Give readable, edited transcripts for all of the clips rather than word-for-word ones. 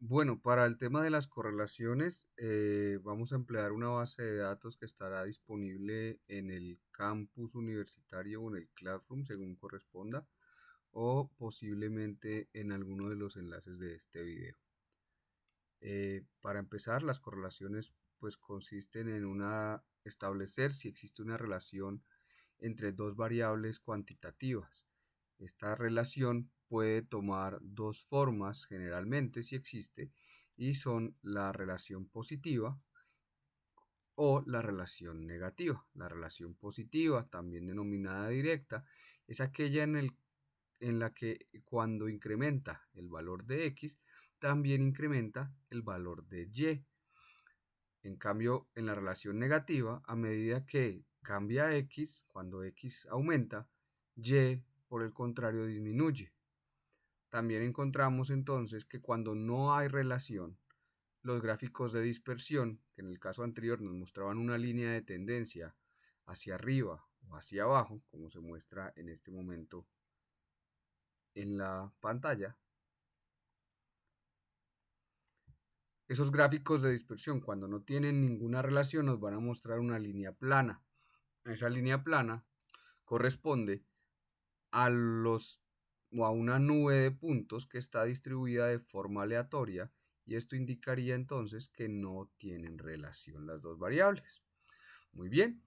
Bueno, para el tema de las correlaciones, vamos a emplear una base de datos que estará disponible en el campus universitario o en el Classroom, según corresponda, o posiblemente en alguno de los enlaces de este video. Para empezar, las correlaciones pues consisten en establecer si existe una relación entre dos variables cuantitativas. Esta relación puede tomar dos formas generalmente si existe, y son la relación positiva o la relación negativa. La relación positiva, también denominada directa, es aquella en la que cuando incrementa el valor de x, también incrementa el valor de y. En cambio, en la relación negativa, a medida que cambia x, cuando x aumenta, y por el contrario disminuye. También encontramos entonces que cuando no hay relación, los gráficos de dispersión, que en el caso anterior nos mostraban una línea de tendencia hacia arriba o hacia abajo, como se muestra en este momento en la pantalla, esos gráficos de dispersión, cuando no tienen ninguna relación, nos van a mostrar una línea plana. Esa línea plana corresponde a los o a una nube de puntos que está distribuida de forma aleatoria, y esto indicaría entonces que no tienen relación las dos variables. Muy bien,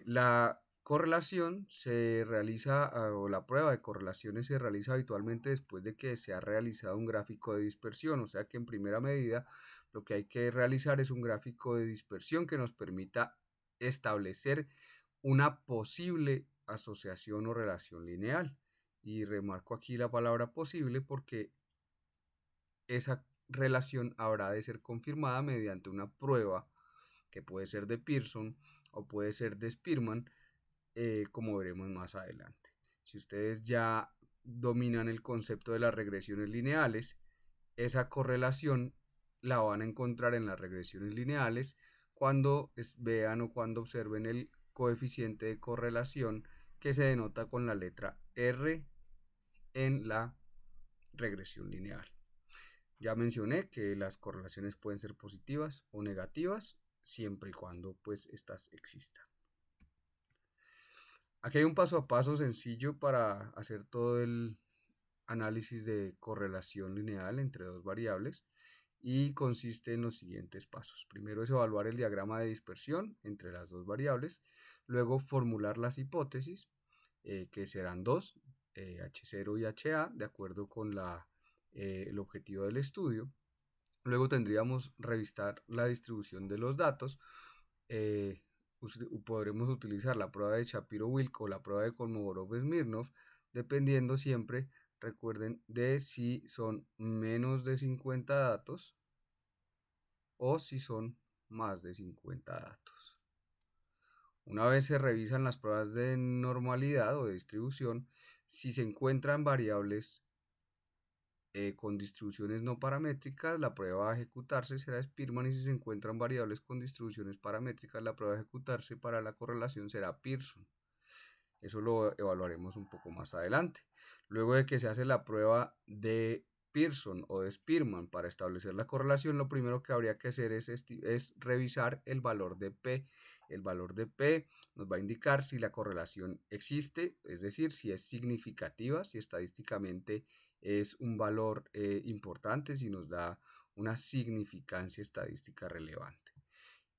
la correlación se realiza, o la prueba de correlaciones se realiza habitualmente después de que se ha realizado un gráfico de dispersión, o sea que en primera medida lo que hay que realizar es un gráfico de dispersión que nos permita establecer una posible asociación o relación lineal. Y remarco aquí la palabra posible porque esa relación habrá de ser confirmada mediante una prueba que puede ser de Pearson o puede ser de Spearman, como veremos más adelante. Si ustedes ya dominan el concepto de las regresiones lineales, esa correlación la van a encontrar en las regresiones lineales cuando vean o cuando observen el coeficiente de correlación que se denota con la letra R en la regresión lineal. Ya mencioné que las correlaciones pueden ser positivas o negativas siempre y cuando pues estas existan. Aquí hay un paso a paso sencillo para hacer todo el análisis de correlación lineal entre dos variables, y consiste en los siguientes pasos. Primero es evaluar el diagrama de dispersión entre las dos variables, luego formular las hipótesis, que serán dos, H0 y HA, de acuerdo con el objetivo del estudio. Luego tendríamos revisar la distribución de los datos. eh, Podremos utilizar la prueba de Shapiro-Wilk o la prueba de Kolmogorov-Smirnov, dependiendo siempre, recuerden, de si son menos de 50 datos o si son más de 50 datos. Una vez se revisan las pruebas de normalidad o de distribución, si se encuentran variables con distribuciones no paramétricas, la prueba a ejecutarse será Spearman, y si se encuentran variables con distribuciones paramétricas, la prueba a ejecutarse para la correlación será Pearson. Eso lo evaluaremos un poco más adelante. Luego de que se hace la prueba de Pearson o de Spearman para establecer la correlación, lo primero que habría que hacer es revisar el valor de P. El valor de P nos va a indicar si la correlación existe, es decir, si es significativa, si estadísticamente es un valor importante, si nos da una significancia estadística relevante.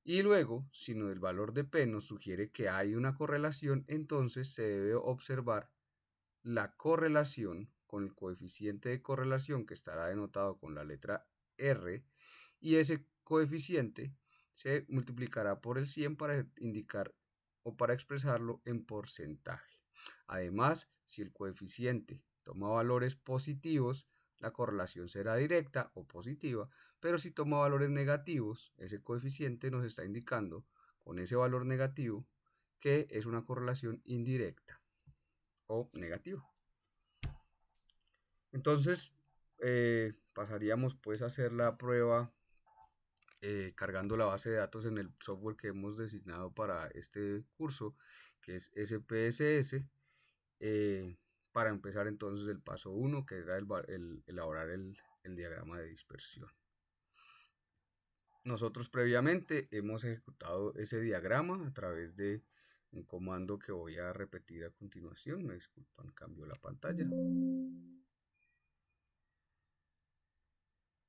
Y luego, si el valor de P nos sugiere que hay una correlación, entonces se debe observar la correlación con el coeficiente de correlación, que estará denotado con la letra R, y ese coeficiente se multiplicará por el 100 para indicar o para expresarlo en porcentaje. Además, si el coeficiente toma valores positivos, la correlación será directa o positiva, pero si toma valores negativos, ese coeficiente nos está indicando con ese valor negativo que es una correlación indirecta o negativa. Entonces, pasaríamos pues a hacer la prueba cargando la base de datos en el software que hemos designado para este curso, que es SPSS. Para empezar entonces el paso 1, que era elaborar el el diagrama de dispersión. Nosotros previamente hemos ejecutado ese diagrama a través de un comando que voy a repetir a continuación. Me disculpan, cambio la pantalla.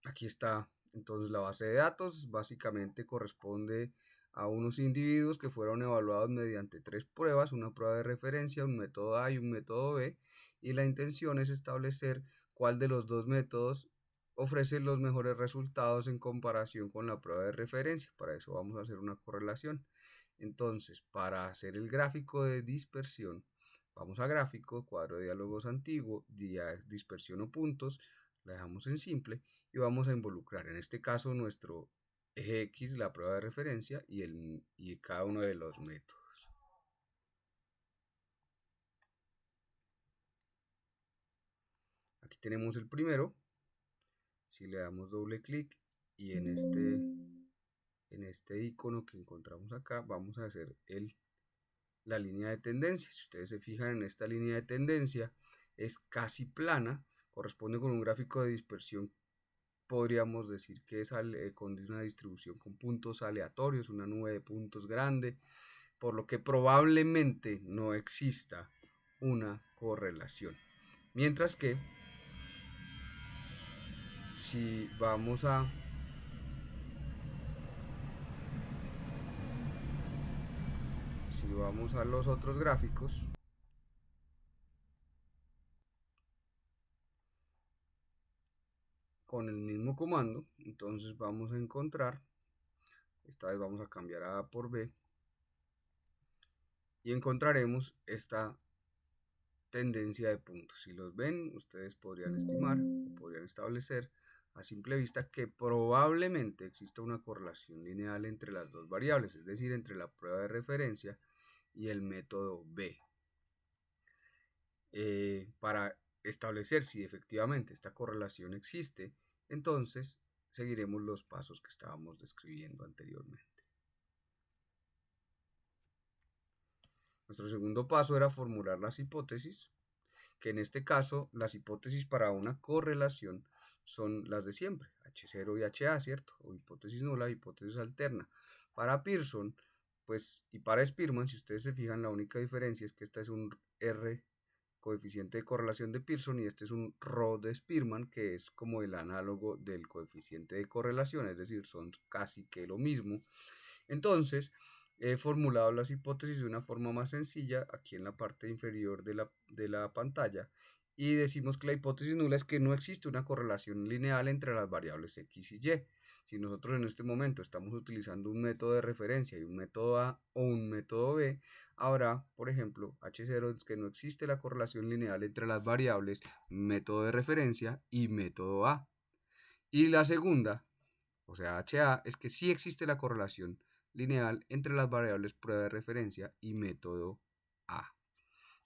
Aquí está entonces la base de datos. Básicamente corresponde a unos individuos que fueron evaluados mediante 3 pruebas, una prueba de referencia, un método A y un método B, y la intención es establecer cuál de los dos métodos ofrece los mejores resultados en comparación con la prueba de referencia. Para eso vamos a hacer una correlación. Entonces, para hacer el gráfico de dispersión, vamos a gráfico, cuadro de diálogos antiguo, dispersión o puntos, la dejamos en simple y vamos a involucrar en este caso nuestro eje X, la prueba de referencia y cada uno de los métodos. Aquí tenemos el primero. Si le damos doble clic y en este icono que encontramos acá, vamos a hacer la línea de tendencia. Si ustedes se fijan en esta línea de tendencia, es casi plana, corresponde con un gráfico de dispersión. Podríamos decir que es con una distribución con puntos aleatorios, una nube de puntos grande, por lo que probablemente no exista una correlación. Mientras que si vamos a los otros gráficos, con el mismo comando, entonces vamos a encontrar, esta vez vamos a cambiar a A por B, y encontraremos esta tendencia de puntos. Si los ven, ustedes podrían estimar o podrían establecer a simple vista que probablemente exista una correlación lineal entre las dos variables, es decir, entre la prueba de referencia y el método B. Para establecer si efectivamente esta correlación existe, entonces seguiremos los pasos que estábamos describiendo anteriormente. Nuestro segundo paso era formular las hipótesis, que en este caso las hipótesis para una correlación son las de siempre, H0 y HA, ¿cierto? O hipótesis nula, hipótesis alterna. Para Pearson, pues, y para Spearman, si ustedes se fijan, la única diferencia es que esta es un R, coeficiente de correlación de Pearson, y este es un ρ de Spearman, que es como el análogo del coeficiente de correlación, es decir, son casi que lo mismo. Entonces, he formulado las hipótesis de una forma más sencilla aquí en la parte inferior de la pantalla, y decimos que la hipótesis nula es que no existe una correlación lineal entre las variables X y Y. Si nosotros en este momento estamos utilizando un método de referencia y un método A o un método B, habrá, por ejemplo, H0 es que no existe la correlación lineal entre las variables método de referencia y método A. Y la segunda, o sea, HA, es que sí existe la correlación lineal entre las variables prueba de referencia y método A.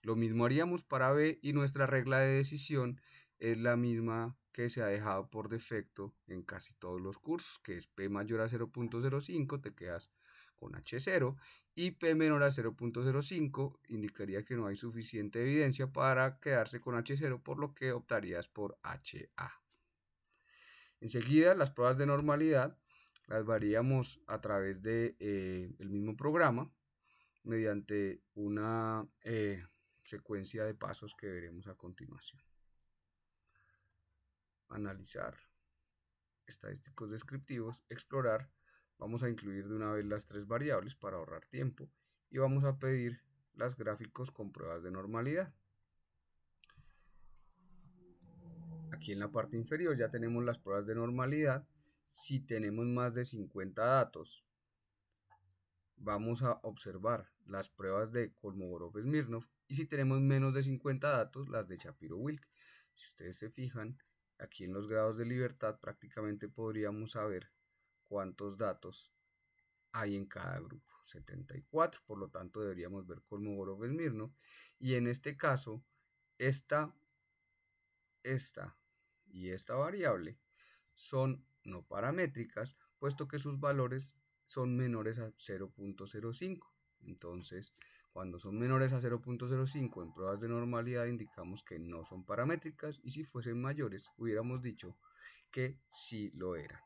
Lo mismo haríamos para B, y nuestra regla de decisión es la misma que se ha dejado por defecto en casi todos los cursos, que es P mayor a 0.05, te quedas con H0, y P menor a 0.05 indicaría que no hay suficiente evidencia para quedarse con H0, por lo que optarías por HA. Enseguida, las pruebas de normalidad las varíamos a través de el mismo programa mediante una secuencia de pasos que veremos a continuación. Analizar, estadísticos descriptivos, explorar. Vamos a incluir de una vez las 3 variables para ahorrar tiempo, y vamos a pedir los gráficos con pruebas de normalidad. Aquí en la parte inferior ya tenemos las pruebas de normalidad. Si tenemos más de 50 datos, vamos a observar las pruebas de Kolmogorov-Smirnov, y si tenemos menos de 50 datos, las de Shapiro-Wilk. Si ustedes se fijan, aquí en los grados de libertad prácticamente podríamos saber cuántos datos hay en cada grupo, 74, por lo tanto deberíamos ver Kolmogorov-Smirnov, y en este caso, esta y esta variable son no paramétricas, puesto que sus valores son menores a 0.05. Entonces, cuando son menores a 0.05 en pruebas de normalidad, indicamos que no son paramétricas, y si fuesen mayores, hubiéramos dicho que sí lo eran.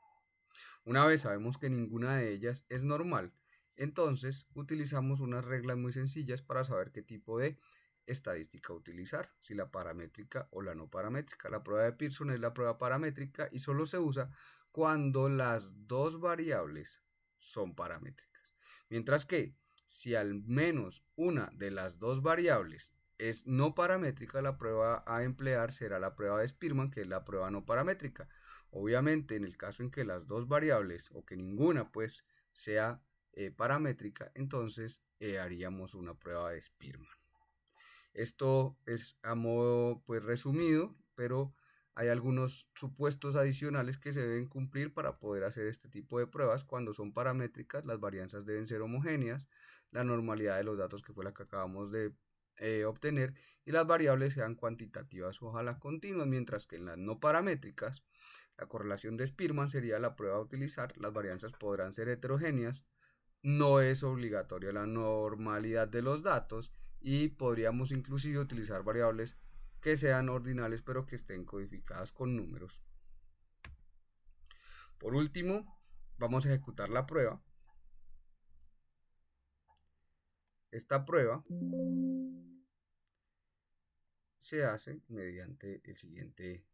Una vez sabemos que ninguna de ellas es normal, entonces utilizamos unas reglas muy sencillas para saber qué tipo de estadística utilizar, si la paramétrica o la no paramétrica. La prueba de Pearson es la prueba paramétrica y solo se usa cuando las dos variables son paramétricas. Mientras que si al menos una de las dos variables es no paramétrica, la prueba a emplear será la prueba de Spearman, que es la prueba no paramétrica. Obviamente, en el caso en que las dos variables o que ninguna pues sea paramétrica, entonces haríamos una prueba de Spearman. Esto es a modo pues resumido, pero hay algunos supuestos adicionales que se deben cumplir para poder hacer este tipo de pruebas. Cuando son paramétricas, las varianzas deben ser homogéneas, la normalidad de los datos, que fue la que acabamos de obtener, y las variables sean cuantitativas, ojalá continuas, mientras que en las no paramétricas, la correlación de Spearman sería la prueba a utilizar. Las varianzas podrán ser heterogéneas, no es obligatoria la normalidad de los datos y podríamos inclusive utilizar variables que sean ordinales pero que estén codificadas con números. Por último, vamos a ejecutar la prueba. Esta prueba se hace mediante el siguiente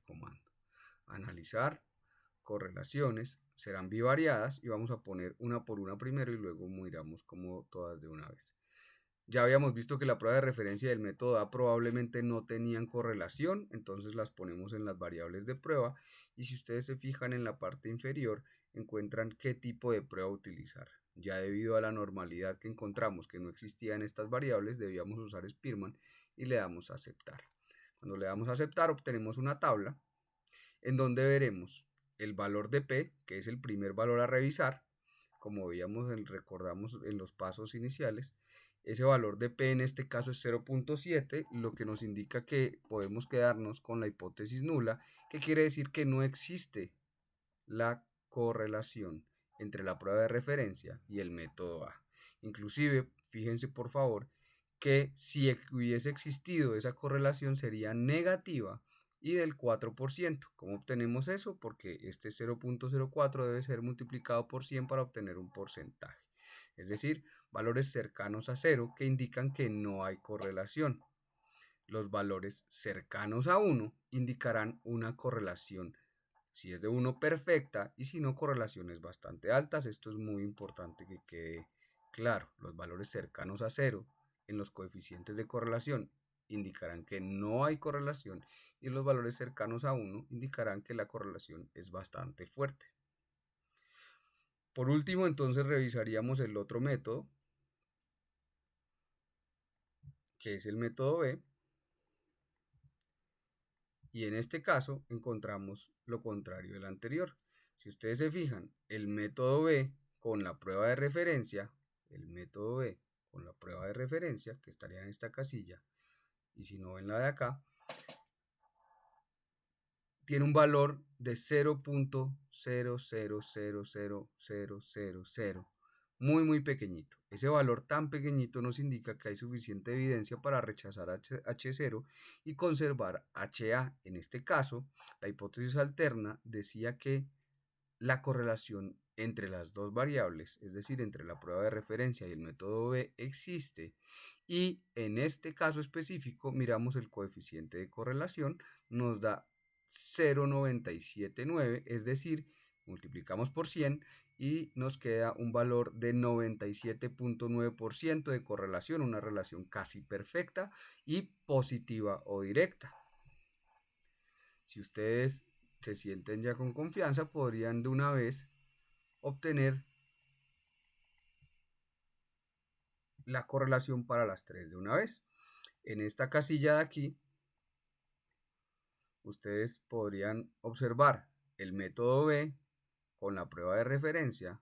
comando: analizar correlaciones, serán bivariadas y vamos a poner una por una primero y luego miramos como todas de una vez. Ya habíamos visto que la prueba de referencia del método A probablemente no tenían correlación, entonces las ponemos en las variables de prueba y si ustedes se fijan en la parte inferior encuentran qué tipo de prueba utilizar. Ya debido a la normalidad que encontramos que no existía en estas variables, debíamos usar Spearman y le damos a aceptar. Cuando le damos a aceptar obtenemos una tabla en donde veremos el valor de P, que es el primer valor a revisar, como recordamos en los pasos iniciales. Ese valor de P en este caso es 0.7, lo que nos indica que podemos quedarnos con la hipótesis nula, que quiere decir que no existe la correlación entre la prueba de referencia y el método A. Inclusive, fíjense por favor que si hubiese existido esa correlación sería negativa y del 4%. ¿Cómo obtenemos eso? Porque este 0.04 debe ser multiplicado por 100 para obtener un porcentaje. Es decir, valores cercanos a 0 que indican que no hay correlación. Los valores cercanos a 1 indicarán una correlación, si es de 1 perfecta, y si no, correlaciones bastante altas. Esto es muy importante que quede claro. Los valores cercanos a 0 en los coeficientes de correlación indicarán que no hay correlación y los valores cercanos a 1 indicarán que la correlación es bastante fuerte. Por último, entonces revisaríamos el otro método, que es el método B, y en este caso encontramos lo contrario del anterior. Si ustedes se fijan, el método B con la prueba de referencia, que estaría en esta casilla, y si no en la de acá, tiene un valor de 0.0000000, muy pequeñito. Ese valor tan pequeñito nos indica que hay suficiente evidencia para rechazar H0 y conservar HA. En este caso, la hipótesis alterna decía que la correlación entre las dos variables, es decir, entre la prueba de referencia y el método B, existe, y en este caso específico miramos el coeficiente de correlación, nos da 0.979, es decir, multiplicamos por 100 y nos queda un valor de 97.9% de correlación, una relación casi perfecta y positiva o directa. Si ustedes se sienten ya con confianza, podrían de una vez obtener la correlación para las tres de una vez. En esta casilla de aquí, ustedes podrían observar el método B con la prueba de referencia.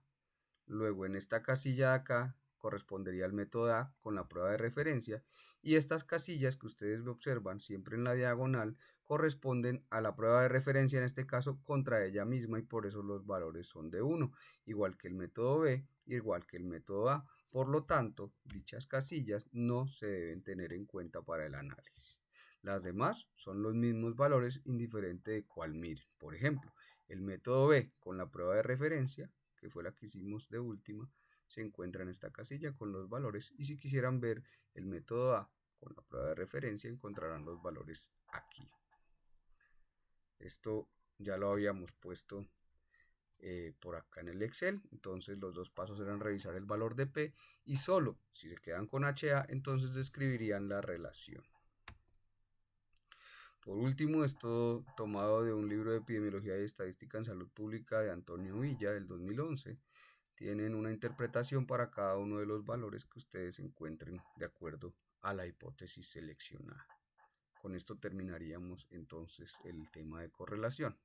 Luego en esta casilla de acá correspondería al método A con la prueba de referencia, y estas casillas que ustedes observan siempre en la diagonal corresponden a la prueba de referencia, en este caso contra ella misma, y por eso los valores son de 1, igual que el método B, igual que el método A. Por lo tanto, dichas casillas no se deben tener en cuenta para el análisis. Las demás son los mismos valores indiferente de cuál miren. Por ejemplo, el método B con la prueba de referencia, que fue la que hicimos de última, se encuentra en esta casilla con los valores, y si quisieran ver el método A con la prueba de referencia encontrarán los valores aquí. Esto ya lo habíamos puesto por acá en el Excel. Entonces los dos pasos eran revisar el valor de P y solo si se quedan con HA entonces describirían la relación. Por último, esto tomado de un libro de epidemiología y estadística en salud pública de Antonio Villa del 2011. Tienen una interpretación para cada uno de los valores que ustedes encuentren de acuerdo a la hipótesis seleccionada. Con esto terminaríamos entonces el tema de correlación.